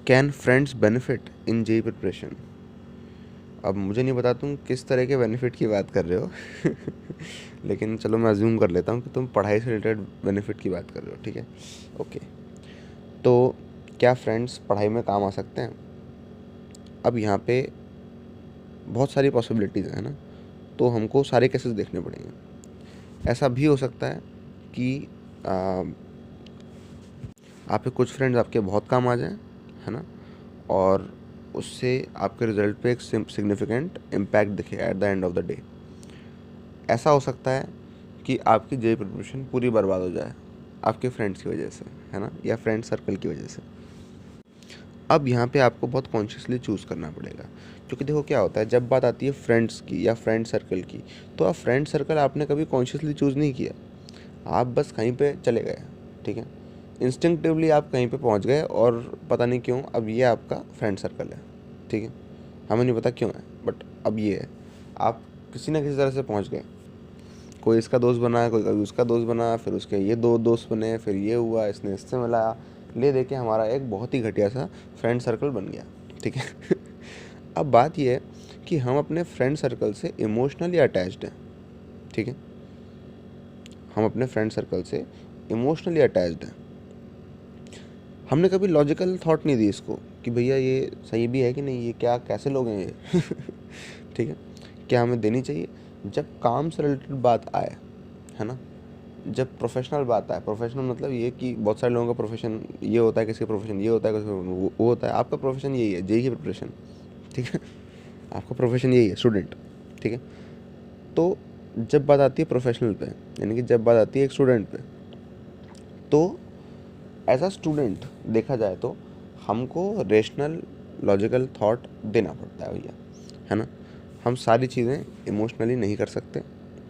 Can friends benefit in JEE preparation? अब मुझे नहीं पता तुम किस तरह के बेनिफिट की बात कर रहे हो लेकिन चलो मैं अज्यूम कर लेता हूँ कि तुम पढ़ाई से रिलेटेड बेनिफिट की बात कर रहे हो, ठीक है। ओके, तो क्या फ्रेंड्स पढ़ाई में काम आ सकते हैं? अब यहाँ पे बहुत सारी पॉसिबिलिटीज़ हैं ना, तो हमको सारे केसेस देखने पड़ेंगे। ऐसा भी हो सकता है कि आ, आपके कुछ फ्रेंड्स आपके बहुत काम आ जाएं, है ना, और उससे आपके रिजल्ट पे एक सिग्निफिकेंट इम्पैक्ट दिखे at the end of the day. ऐसा हो सकता है कि आपकी जेई प्रिपरेशन पूरी बर्बाद हो जाए आपके फ्रेंड्स की वजह से, है ना, या फ्रेंड सर्कल की वजह से। अब यहाँ पे आपको बहुत कॉन्शियसली चूज़ करना पड़ेगा, क्योंकि देखो क्या होता है, जब बात आती है फ्रेंड्स की या फ्रेंड सर्कल की, तो आप फ्रेंड सर्कल आपने कभी कॉन्शियसली चूज़ नहीं किया, आप बस कहीं पे चले गए, ठीक है, इंस्टिंक्टिवली आप कहीं पे पहुंच गए और पता नहीं क्यों अब ये आपका फ्रेंड सर्कल है, ठीक है। हमें नहीं पता क्यों है, बट अब ये है, आप किसी ना किसी तरह से पहुंच गए। कोई इसका दोस्त बना, कोई कभी उसका दोस्त बना, फिर उसके ये दो दोस्त बने, फिर ये हुआ, इसने इससे मिलाया, ले दे के हमारा एक बहुत ही घटिया सा फ्रेंड सर्कल बन गया, ठीक है अब बात ये है कि हम अपने फ्रेंड सर्कल से इमोशनली अटैच्ड हैं, ठीक है, हम अपने फ्रेंड सर्कल से इमोशनली अटैच्ड हैं। हमने कभी लॉजिकल थॉट नहीं दी इसको कि भैया ये सही भी है कि नहीं, ये क्या कैसे लोग हैं ये ठीक है, क्या हमें देनी चाहिए? जब काम से रिलेटेड बात आए, है ना, जब प्रोफेशनल बात आए, प्रोफेशनल मतलब ये कि बहुत सारे लोगों का प्रोफेशन ये होता है, किसी का प्रोफेशन ये होता है, किसी का वो होता है, आपका प्रोफेशन यही है, जेई की प्रिपरेशन, ठीक है, आपका प्रोफेशन यही है, स्टूडेंट, ठीक है। तो जब बात आती है प्रोफेशनल पे, यानी कि जब बात आती है एक स्टूडेंट पे, तो एज अ स्टूडेंट देखा जाए तो हमको रेशनल लॉजिकल थॉट देना पड़ता है भैया, है ना। हम सारी चीज़ें इमोशनली नहीं कर सकते,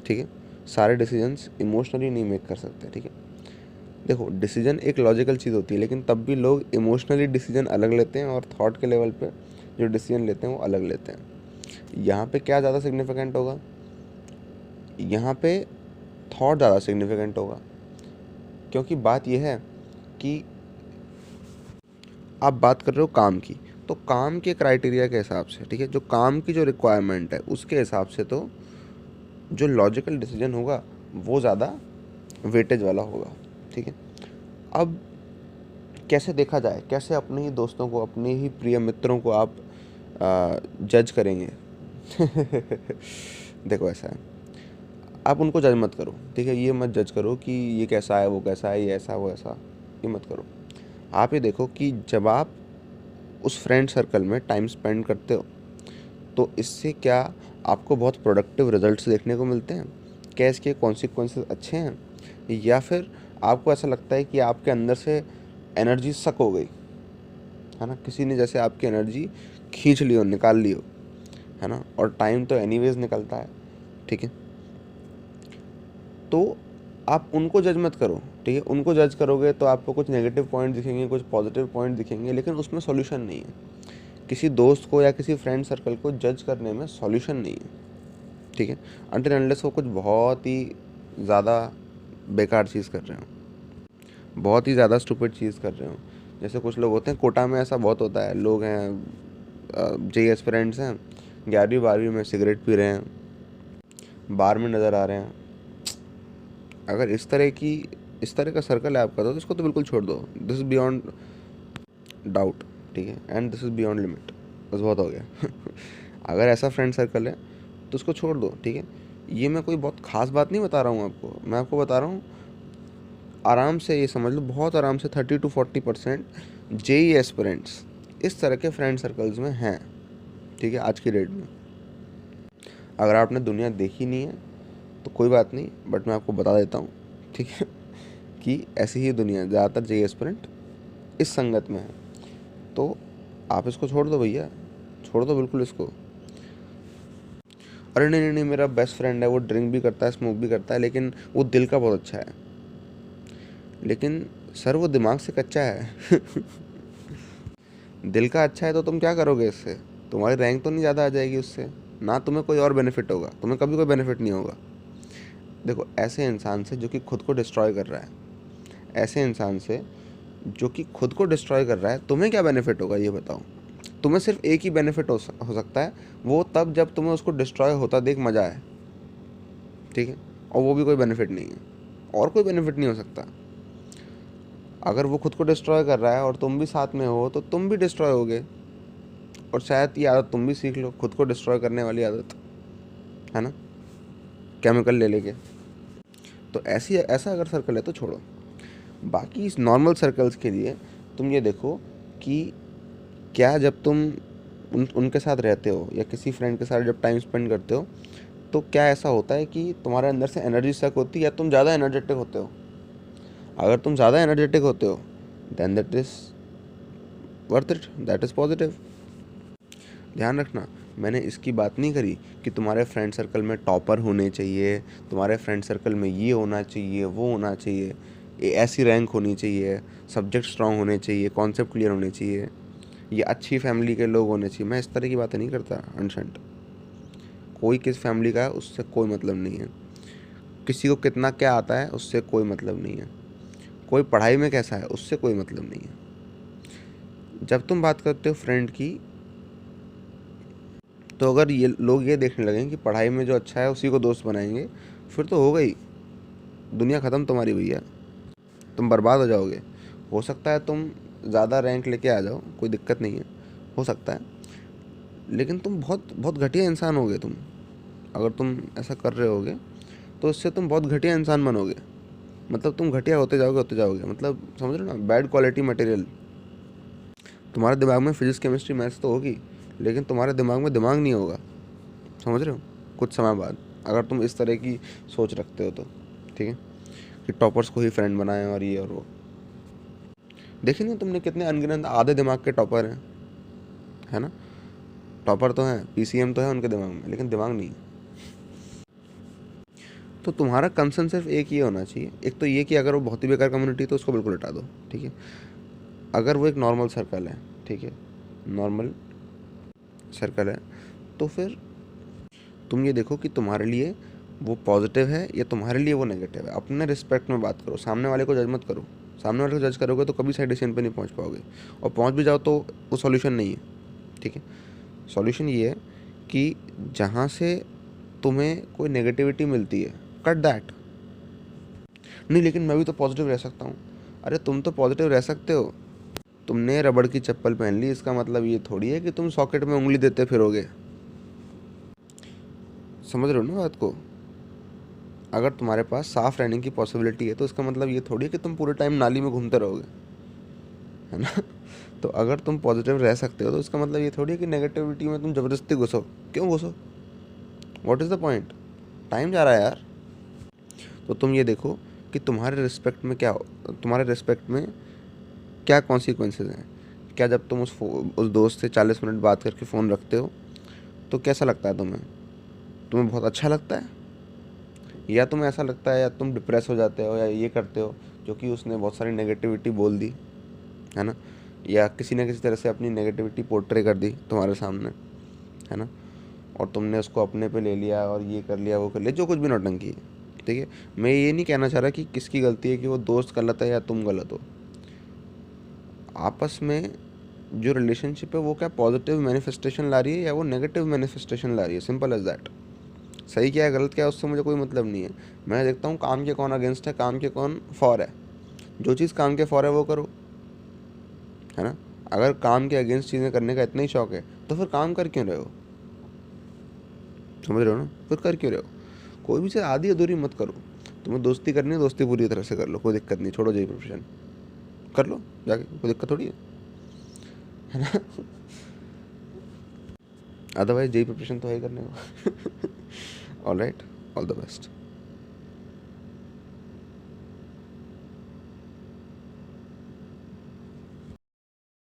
ठीक है, सारे डिसीजंस इमोशनली नहीं मेक कर सकते, ठीक है। देखो डिसीजन एक लॉजिकल चीज़ होती है, लेकिन तब भी लोग इमोशनली डिसीजन अलग लेते हैं और थॉट के लेवल पे जो डिसीजन लेते हैं वो अलग लेते हैं। यहाँ पे क्या ज़्यादा सिग्निफिकेंट होगा? यहाँ पे थॉट ज़्यादा सिग्निफिकेंट होगा, क्योंकि बात यह है कि आप बात कर रहे हो काम की, तो काम के क्राइटेरिया के हिसाब से, ठीक है, जो काम की जो रिक्वायरमेंट है उसके हिसाब से तो जो लॉजिकल डिसीजन होगा वो ज़्यादा वेटेज वाला होगा, ठीक है। अब कैसे देखा जाए, कैसे अपने ही दोस्तों को, अपने ही प्रिय मित्रों को आप जज करेंगे देखो ऐसा है, आप उनको जज मत करो, ठीक है, ये मत जज करो कि ये कैसा है, वो कैसा है, ये ऐसा वो ऐसा, ये मत करो। आप ये देखो कि जब आप उस फ्रेंड सर्कल में टाइम स्पेंड करते हो तो इससे क्या आपको बहुत प्रोडक्टिव रिजल्ट्स देखने को मिलते हैं, क्या इसके कॉन्सिक्वेंसेस अच्छे हैं, या फिर आपको ऐसा लगता है कि आपके अंदर से एनर्जी सक हो गई, है ना, किसी ने जैसे आपकी एनर्जी खींच ली हो, निकाल ली हो, है ना, और टाइम तो एनीवेज निकलता है, ठीक है। तो आप उनको जज मत करो, ठीक है, उनको जज करोगे तो आपको कुछ नेगेटिव पॉइंट दिखेंगे, कुछ पॉजिटिव पॉइंट दिखेंगे, लेकिन उसमें सॉल्यूशन नहीं है। किसी दोस्त को या किसी फ्रेंड सर्कल को जज करने में सॉल्यूशन नहीं है, ठीक है, अनटिल अनलेस वो कुछ बहुत ही ज़्यादा बेकार चीज़ कर रहे हो, बहुत ही ज़्यादा स्टूपिड चीज़ कर रहे हो। जैसे कुछ लोग होते हैं, कोटा में ऐसा बहुत होता है, लोग हैं जेई एस्पिरेंट्स हैं, 11वीं 12वीं में सिगरेट पी रहे हैं, बार में नज़र आ रहे हैं। अगर इस तरह का सर्कल है आपका तो इसको तो बिल्कुल छोड़ दो, दिस इज़ बियॉन्ड डाउट, ठीक है, and this is beyond limit, बस बहुत हो गया अगर ऐसा फ्रेंड सर्कल है तो उसको छोड़ दो, ठीक है। ये मैं कोई बहुत ख़ास बात नहीं बता रहा हूँ आपको, मैं आपको बता रहा हूँ आराम से, ये समझ लो बहुत आराम से 30 to 40% जेई एस्पिरेंट्स इस तरह के फ्रेंड सर्कल्स में हैं, ठीक है, आज की डेट में। अगर आपने दुनिया देखी नहीं है तो कोई बात नहीं, बट मैं आपको बता देता हूँ, ठीक है, कि ऐसी ही दुनिया ज़्यादातर जेई एस्पिरेंट इस संगत में है। तो आप इसको छोड़ दो भैया, छोड़ दो बिल्कुल इसको। अरे नहीं नहीं नहीं, मेरा बेस्ट फ्रेंड है, वो ड्रिंक भी करता है, स्मोक भी करता है, लेकिन वो दिल का बहुत अच्छा है। लेकिन सर वो दिमाग से कच्चा है दिल का अच्छा है तो तुम क्या करोगे इससे? तुम्हारी रैंक तो नहीं ज़्यादा आ जाएगी उससे, ना तुम्हें कोई और बेनिफिट होगा, तुम्हें कभी कोई बेनिफिट नहीं होगा। देखो ऐसे इंसान से जो कि खुद को डिस्ट्रॉय कर रहा है, ऐसे इंसान से जो कि खुद को डिस्ट्रॉय कर रहा है, तुम्हें क्या बेनिफिट होगा ये बताओ? तुम्हें सिर्फ एक ही बेनिफिट हो सकता है, वो तब जब तुम्हें उसको डिस्ट्रॉय होता देख मज़ा आए, ठीक है? और वो भी कोई बेनिफिट नहीं है, और कोई बेनिफिट नहीं हो सकता। अगर वो खुद को डिस्ट्रॉय कर रहा है और तुम भी साथ में हो तो तुम भी डिस्ट्रॉय होगे, और शायद ये आदत तुम भी सीख लो, खुद को डिस्ट्रॉय करने वाली आदत, है ना, केमिकल ले लेके। तो ऐसा अगर सर्कल है तो छोड़ो। बाकी इस नॉर्मल सर्कल्स के लिए तुम ये देखो कि क्या जब तुम उनके साथ रहते हो या किसी फ्रेंड के साथ जब टाइम स्पेंड करते हो, तो क्या ऐसा होता है कि तुम्हारे अंदर से एनर्जी सक होती है या तुम ज़्यादा एनर्जेटिक होते हो? अगर तुम ज़्यादा एनर्जेटिक होते हो then that is worth it, that is positive. ध्यान रखना, मैंने इसकी बात नहीं करी कि तुम्हारे फ्रेंड सर्कल में टॉपर होने चाहिए, तुम्हारे फ्रेंड सर्कल में ये होना चाहिए, वो होना चाहिए, ऐसी रैंक होनी चाहिए, सब्जेक्ट स्ट्रांग होने चाहिए, कॉन्सेप्ट क्लियर होने चाहिए, ये अच्छी फैमिली के लोग होने चाहिए। मैं इस तरह की बातें नहीं करता अनशंट। कोई किस फैमिली का है उससे कोई मतलब नहीं है, किसी को कितना क्या आता है उससे कोई मतलब नहीं है, कोई पढ़ाई में कैसा है उससे कोई मतलब नहीं है। जब तुम बात करते हो फ्रेंड की, तो अगर ये लोग ये देखने लगें कि पढ़ाई में जो अच्छा है उसी को दोस्त बनाएंगे, फिर तो हो गई दुनिया ख़त्म तुम्हारी भैया, तुम बर्बाद हो जाओगे। हो सकता है तुम ज़्यादा रैंक लेके आ जाओ, कोई दिक्कत नहीं है, हो सकता है, लेकिन तुम बहुत बहुत घटिया इंसान होगे। तुम अगर तुम ऐसा कर रहे होगे तो इससे तुम बहुत घटिया इंसान बनोगे, मतलब तुम घटिया होते जाओगे, मतलब समझ रहे हो ना, बैड क्वालिटी मटेरियल। तुम्हारे दिमाग में फिजिक्स केमिस्ट्री मैथ्स तो होगी, लेकिन तुम्हारे दिमाग में दिमाग नहीं होगा, समझ रहे हो, कुछ समय बाद, अगर तुम इस तरह की सोच रखते हो तो, ठीक है, कि टॉपर्स को ही फ्रेंड बनाएं और ये और वो। देखिए नहीं तुमने कितने अनगिनत आधे दिमाग के टॉपर हैं, है ना, टॉपर तो हैं, पीसीएम तो है उनके दिमाग में, लेकिन दिमाग नहीं। तो तुम्हारा कंसर्न सिर्फ एक ही होना चाहिए, एक तो ये कि अगर वो बहुत ही बेकार कम्युनिटी तो उसको बिल्कुल हटा दो, ठीक है। अगर वो एक नॉर्मल सर्कल है, ठीक है, नॉर्मल सर्कल है, तो फिर तुम ये देखो कि तुम्हारे लिए वो पॉजिटिव है या तुम्हारे लिए वो नेगेटिव है। अपने रिस्पेक्ट में बात करो, सामने वाले को जज मत करो। सामने वाले को जज करोगे तो कभी सही डिसीजन पे नहीं पहुंच पाओगे, और पहुंच भी जाओ तो वो सॉल्यूशन नहीं है, ठीक है। सॉल्यूशन ये है कि जहाँ से तुम्हें कोई नेगेटिविटी मिलती है, कट दैट। नहीं लेकिन मैं भी तो पॉजिटिव रह सकता हूँ। अरे तुम तो पॉजिटिव रह सकते हो, तुमने रबड़ की चप्पल पहन ली, इसका मतलब ये थोड़ी है कि तुम सॉकेट में उंगली देते फिरोगे। समझ रहे हो ना बात को? अगर तुम्हारे पास साफ रहने की पॉसिबिलिटी है तो इसका मतलब ये थोड़ी है कि तुम पूरे टाइम नाली में घूमते रहोगे, है ना। तो अगर तुम पॉजिटिव रह सकते हो तो इसका मतलब ये थोड़ी है कि नेगेटिविटी में तुम ज़बरदस्ती घुसो। क्यों घुसो? What is the point? Time जा रहा है यार। तो तुम ये देखो कि तुम्हारे रिस्पेक्ट में क्या, तुम्हारे रिस्पेक्ट में क्या कॉन्सिक्वेंसेज हैं। क्या जब तुम उस दोस्त से 40 मिनट बात करके फ़ोन रखते हो तो कैसा लगता है तुम्हें? तुम्हें बहुत अच्छा लगता है, या तुम्हें ऐसा लगता है, या तुम डिप्रेस हो जाते हो, या ये करते हो क्योंकि उसने बहुत सारी नेगेटिविटी बोल दी, है ना, या किसी न किसी तरह से अपनी नेगेटिविटी पोर्ट्रे कर दी तुम्हारे सामने, है ना, और तुमने उसको अपने पे ले लिया और ये कर लिया वो कर लिया, जो कुछ भी नौटंकी है, ठीक है। मैं ये नहीं कहना चाह रहा कि किसकी गलती है, कि वो दोस्त गलत है या तुम गलत हो। आपस में जो रिलेशनशिप है वो क्या पॉजिटिव मैनिफेस्टेशन ला रही है या वो नेगेटिव मैनिफेस्टेशन ला रही है, सिंपल एज दैट। सही क्या है गलत क्या है उससे मुझे कोई मतलब नहीं है। मैं देखता हूँ काम के कौन अगेंस्ट है, काम के कौन फॉर है। जो चीज़ काम के फॉर है वो करो, है ना। अगर काम के अगेंस्ट चीज़ें करने का इतना ही शौक है तो फिर काम कर क्यों रहे हो? समझ रहे हो ना, फिर कर क्यों रहे हो? कोई भी चीज़ आधी अधूरी मत करो। तुम्हें दोस्ती करनी है, दोस्ती पूरी तरह से कर लो, कोई दिक्कत नहीं, छोड़ो जी प्रोफेशन, कर लो जाके, कोई दिक्कत थोड़ी है ना। अदरवाइज जेई प्रिपरेशन तो है ही करने को। All right, all the best.